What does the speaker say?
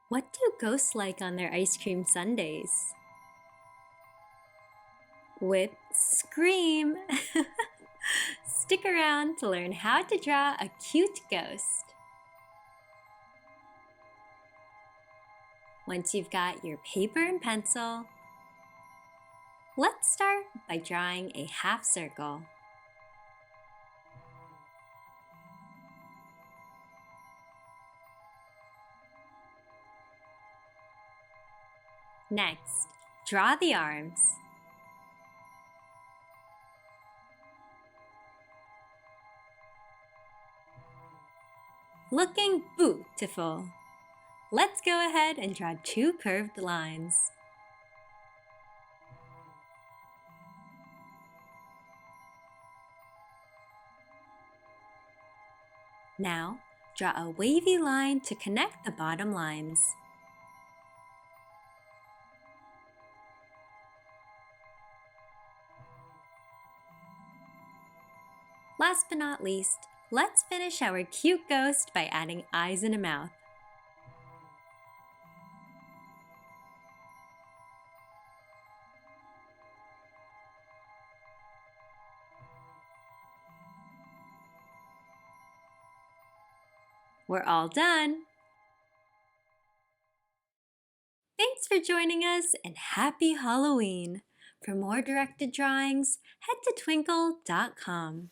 What do ghosts like on their ice cream sundaes? Whip, scream! Stick around to learn how to draw a cute ghost. Once you've got your paper and pencil, let's start by drawing a half circle. Next, draw the arms. Looking beautiful! Let's go ahead and draw two curved lines. Now, draw a wavy line to connect the bottom lines. Last but not least, let's finish our cute ghost by adding eyes and a mouth. We're all done! Thanks for joining us and happy Halloween! For more directed drawings, head to twinkl.com.